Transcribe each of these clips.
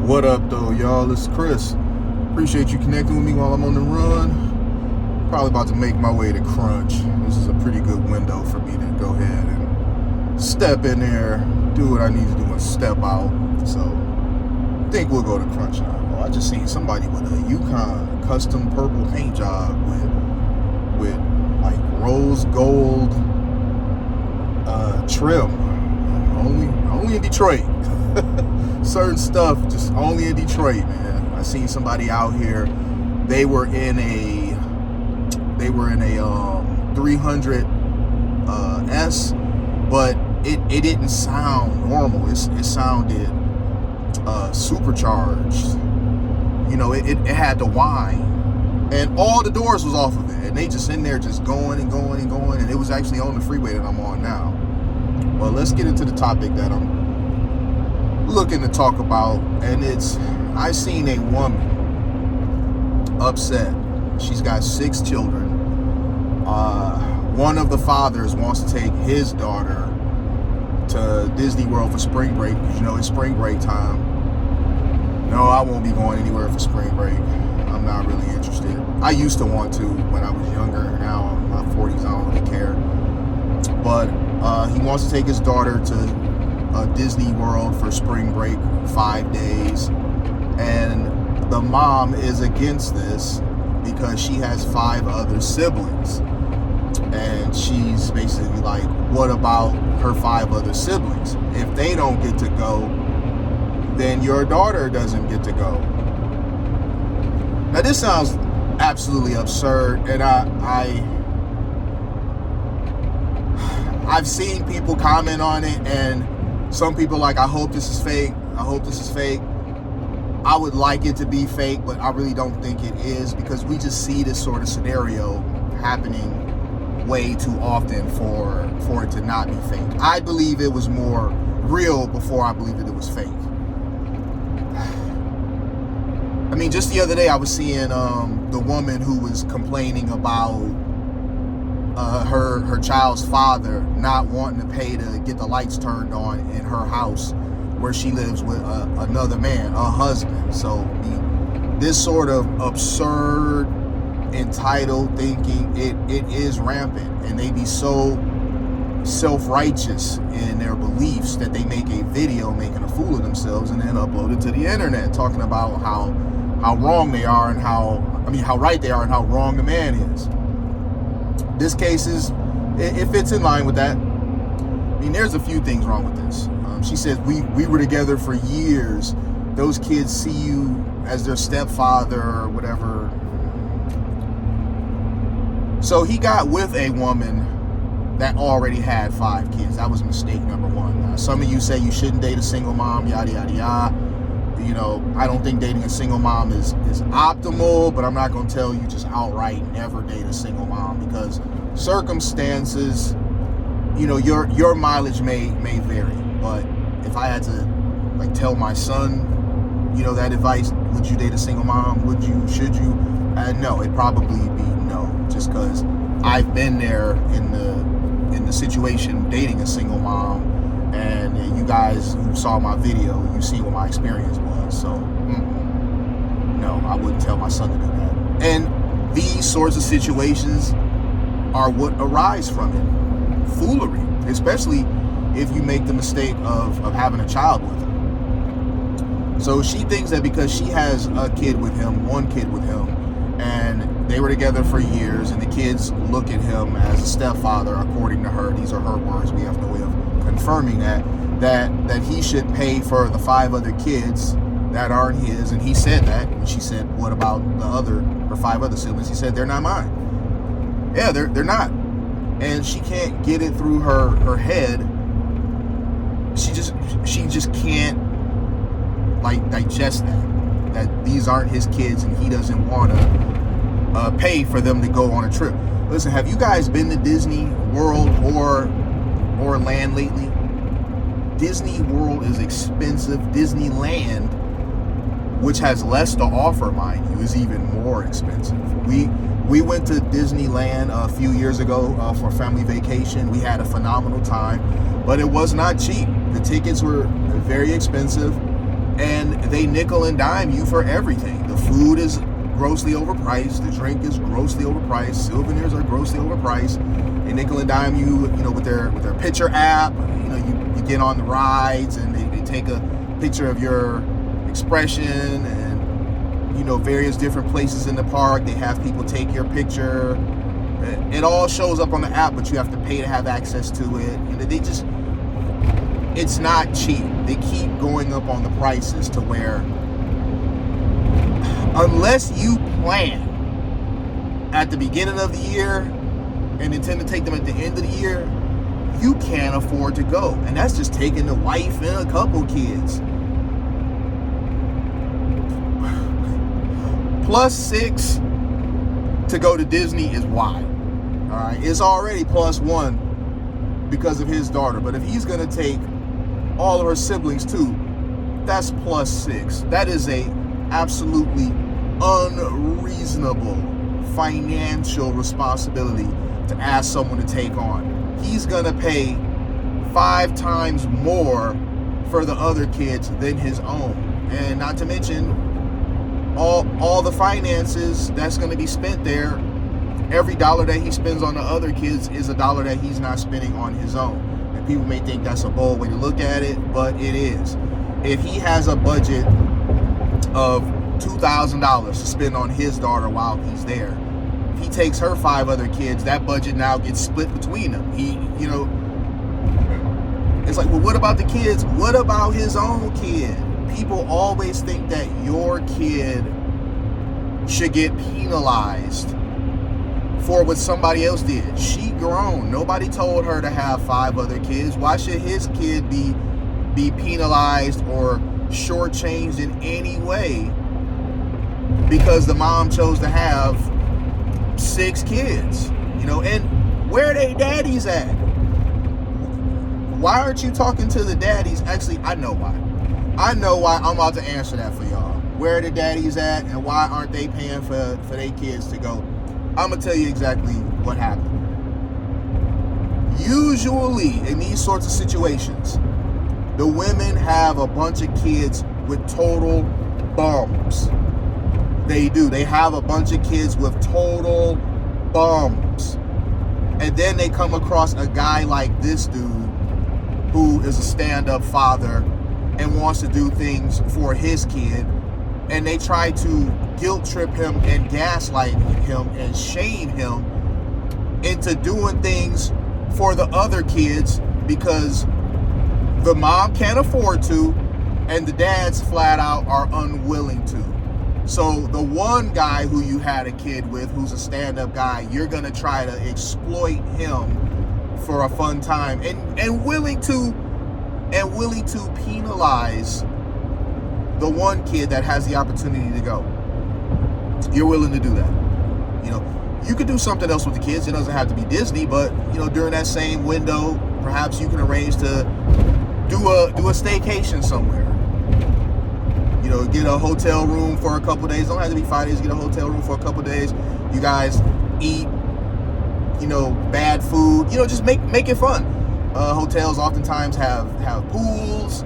What up, though, y'all? It's Chris. Appreciate you connecting with me while I'm on the run. Probably about to make my way to Crunch. This is a pretty good window for me to go ahead and step in there, do what I need to do, and step out. So, I think we'll go to Crunch now. Oh, I just seen somebody with a Yukon custom purple paint job with like rose gold trim. Only in Detroit. Certain stuff just only in Detroit, man. I seen somebody out here. They were in a 300 S, but it didn't sound normal. It sounded supercharged. You know, it had to whine, and all the doors was off of it, and they just in there just going and going and going, and it was actually on the freeway that I'm on now. Well, let's get into the topic that I'm looking to talk about, and I seen a woman upset. She's got 6 children. One of the fathers wants to take his daughter to Disney World for spring break, because you know it's spring break time. No, I won't be going anywhere for spring break. I'm not really interested. I used to want to when I was younger. Now I'm in my 40s, I don't really care. But he wants to take his daughter to Disney World for spring break, 5 days, and the mom is against this because she has 5 other siblings, and she's basically like, what about her 5 other siblings? If they don't get to go, then your daughter doesn't get to go. Now this sounds absolutely absurd, and I've seen people comment on it, and some people like, I hope this is fake. I hope this is fake. I would like it to be fake, but I really don't think it is, because we just see this sort of scenario happening way too often for it to not be fake. I believe it was more real before I believed that it was fake. I mean, just the other day I was seeing the woman who was complaining about her child's father not wanting to pay to get the lights turned on in her house where she lives with another man, a husband. So I mean, this sort of absurd, entitled thinking, it is rampant, and they be so self-righteous in their beliefs that they make a video making a fool of themselves and then upload it to the internet, talking about how wrong they are and how right they are and how wrong the man is. This case it fits in line with that. I mean, there's a few things wrong with this. She says, we were together for years. Those kids see you as their stepfather or whatever. So he got with a woman that already had 5 kids. That was mistake number 1. Some of you say you shouldn't date a single mom, yada, yada, yada. You know, I don't think dating a single mom is optimal, but I'm not going to tell you just outright never date a single mom, because circumstances, you know, your mileage may vary. But if I had to like tell my son, you know, that advice, would you date a single mom? Would you? Should you? No, it'd probably be no, just because I've been there in the situation dating a single mom, and you guys who saw my video, you see what my experience was. So no, I wouldn't tell my son to do that. And these sorts of situations are what arise from it. Foolery, especially if you make the mistake of having a child with him. So she thinks that because she has one kid with him, and they were together for years, and the kids look at him as a stepfather, according to her. These are her words. We have no way of confirming that he should pay for the 5 other kids that aren't his. And he said that. And she said, what about her 5 other siblings? He said, they're not mine. Yeah, they're not. And she can't get it through her head. She just can't like digest that these aren't his kids, and he doesn't want to pay for them to go on a trip. Listen, have you guys been to Disney World or Land lately? Disney World is expensive. Disneyland, which has less to offer, mind you, is even more expensive. We went to Disneyland a few years ago for a family vacation. We had a phenomenal time, but it was not cheap. The tickets were very expensive, and they nickel and dime you for everything. The food is grossly overpriced. The drink is grossly overpriced. Souvenirs are grossly overpriced. They nickel and dime you, with their picture app. You get on the rides and they take a picture of your expression, and various different places in the park. They have people take your picture. It all shows up on the app, but you have to pay to have access to it. It's not cheap. They keep going up on the prices to where, unless you plan at the beginning of the year and intend to take them at the end of the year, you can't afford to go. And that's just taking the wife and a couple kids. +6 to go to Disney is wild. All right, it's already +1 because of his daughter. But if he's going to take all of her siblings too, that's +6. That is a absolutely unreasonable financial responsibility to ask someone to take on. He's going to pay 5 times more for the other kids than his own. And not to mention all the finances that's going to be spent there. Every dollar that he spends on the other kids is a dollar that he's not spending on his own. And people may think that's a bold way to look at it, but it is. If he has a budget of $2,000 to spend on his daughter while he's there, if he takes her 5 other kids, that budget now gets split between them. It's like, well, what about the kids? What about his own kid? People always think that your kid should get penalized for what somebody else did. She grown. Nobody told her to have 5 other kids. Why should his kid be penalized or shortchanged in any way because the mom chose to have 6 kids? And where are they daddies at? Why aren't you talking to the daddies? Actually, I know why. I'm about to answer that for y'all. Where are the daddies at, and why aren't they paying for their kids to go? I'm going to tell you exactly what happened. Usually, in these sorts of situations, the women have a bunch of kids with total bums. They do. They have a bunch of kids with total bums. And then they come across a guy like this dude who is a stand-up father and wants to do things for his kid, and they try to guilt trip him and gaslight him and shame him into doing things for the other kids because the mom can't afford to and the dads flat out are unwilling to. So the one guy who you had a kid with, who's a stand-up guy, you're gonna try to exploit him for a fun time and willing to penalize the one kid that has the opportunity to go. You're willing to do that. You could do something else with the kids. It doesn't have to be Disney, but during that same window, perhaps you can arrange to do a staycation somewhere. Get a hotel room for a couple days. Don't have to be 5 days. Get a hotel room for a couple days. You guys eat, bad food. Just make it fun. Hotels oftentimes have pools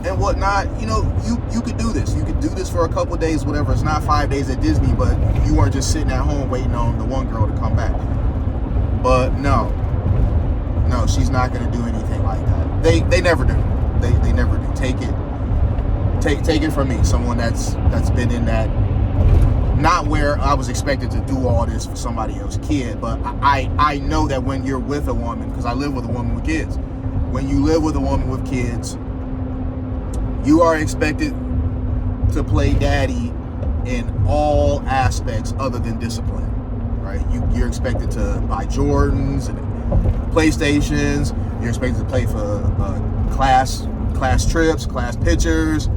and whatnot. You could do this. You could do this for a couple days, whatever. It's not 5 days at Disney, but you weren't just sitting at home waiting on the one girl to come back. But no, she's not going to do anything like that. They never do. They never do. Take it from me, someone that's been in that, not where I was expected to do all this for somebody else's kid, but I know that when you're with a woman, because I live with a woman with kids, when you live with a woman with kids, you are expected to play daddy in all aspects other than discipline, right? You're expected to buy Jordans and PlayStations. You're expected to play for class trips, class pictures.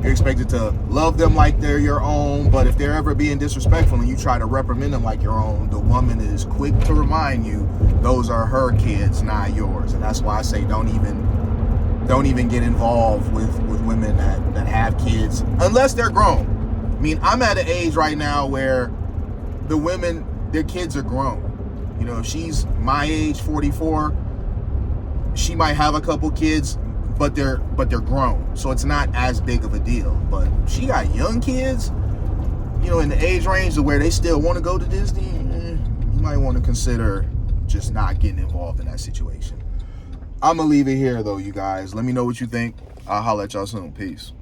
You're expected to love them like they're your own, but if they're ever being disrespectful and you try to reprimand them like your own, the woman is quick to remind you those are her kids, not yours. And that's why I say don't even get involved with women that have kids unless they're grown. I mean, I'm at an age right now where the women, their kids are grown. If she's my age, 44, she might have a couple kids. but they're grown, so it's not as big of a deal. But she got young kids, you know, in the age range to where they still want to go to Disney. You might want to consider just not getting involved in that situation. I'm gonna leave it here though, you guys. Let me know what you think. I'll holler at y'all soon. Peace.